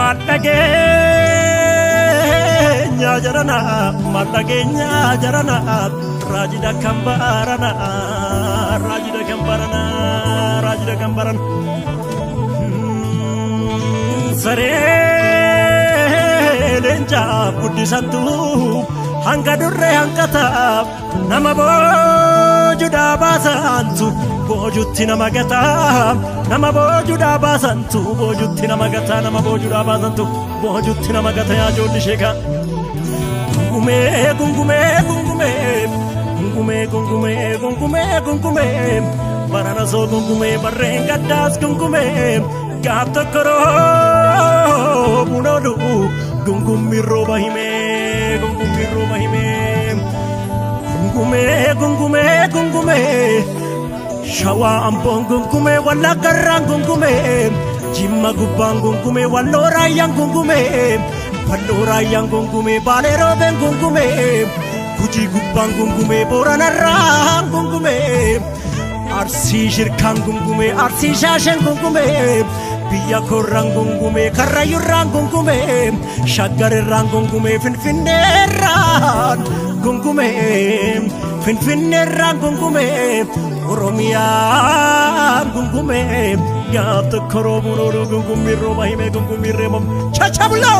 Malagenya jarana, malagenya jarana, rajida kambarana, rajida kambarana, rajida kambaran. Sare lenja budisantu, hanga durre hangata, nama bojuda basantu, bojutti nama gata, nama bojuda basantu, bojutti nama gata, nama bojuda basantu, bojutti nama gata ya jodi sheka. Gungume, gungume, gungume, gungume, gungume, gungume, gungume, barana so gungume, barrenga das gungume, gata karo munodu, gungumi roba hime, gungumi roba hime. Gungume, gungume, gungume, shawa ambon gungume, wala garang gungume, jimma gubang gungume, walora yang gungume, walora yang gungume, balero ben gungume, kuji gubang gungume, borana rang gungume, arsi shirkan gungume, arsi shashen gungume, biya korang gungume, karayu rang gungume, shagar rang gungume, finfinne rang gungume, finfinne rang gungume, oromia gungume, gata korobuno gungume roba hime gungume remam chachabulo.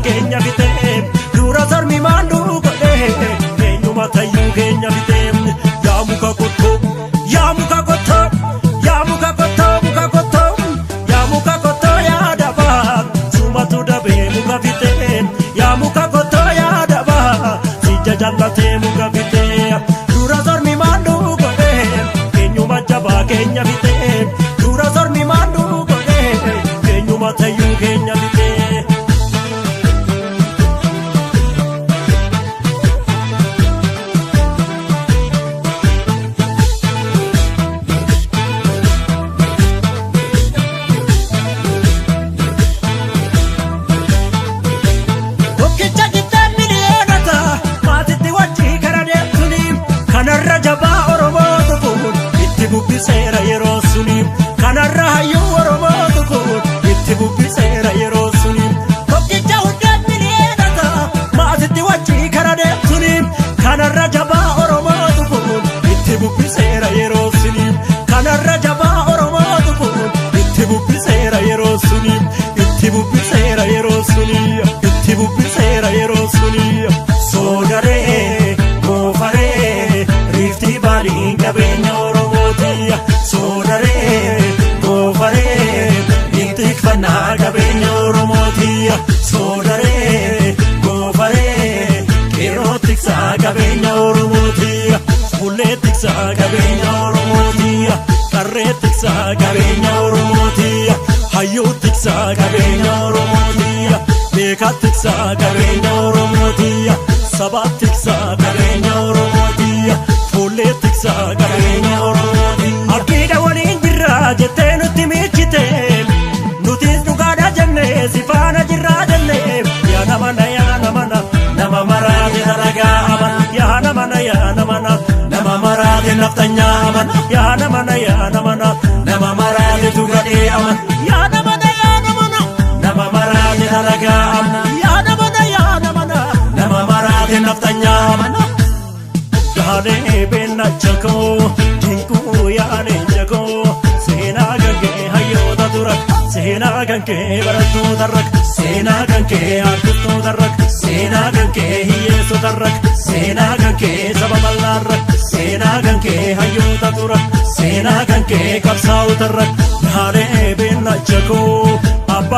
Kenya bite, dura sarmi mandu kode, kenyuma tayu Kenya bite, ya muka koto, ya muka koto, ya muka koto, muka koto, ya muka koto ya daba, suma tu dabe muka bite, ya muka koto ya daba, si jajallate muka bite, dura sarmi mandu kode, kenyuma jaba Kenya bite, dura sarmi mandu kode, kenyuma tayu Kenya bite. Sera yero suni kanarra hayu oromo tukun itti bubbi sera yero suni kokki jawdan miliyata maatitti wachi karade suni kanarra jaba oromo tukun itti bubbi sera yero suni kanarra jaba oromo tukun itti bubbi sera yero suni itti bubbi sera yero suni itti bubbi sera yero suni sodare gofare rifti bali gabenya sodare gofare nitik fana gabenya oromotia sodare gofare kerotik sa gabenya oromotia buletik sa gabenya oromotia karetik sa gabenya oromotia hayutik sa gabenya oromotia bekatik sa gabenya oromotia sabatik sa gabenya oromotia buletik sa gabenya oromotia akida walin jirra jette nutti michite nuti dugada jenne sifana jirra jenne ya namana nama marade daraga aman ya namana nama marade naftanya aman ya namana nama marade dugade aman ya namana nama marade daraga aman ya namana nama marade naftanya aman dane benna chako jinku ya ne jago sena gange hayo da durak sena gange baratu darak sena gange atutu darak sena gange hiyeso darak sena gange sabamallarak sena gange hayo da durak sena gange kapsau darak dane benna chako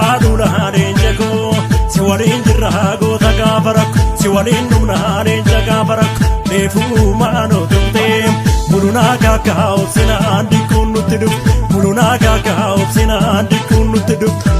jabadula leenjako si waliin jirra goota gaafa rakko si waliin dhumna leenja gaafa rakko neefuu maanoo tumtee mulunaa kaakaa obsinaan dikkuun nutti dhufu mulunaa kaakaa obsinaan dikkuun nutti dhufu.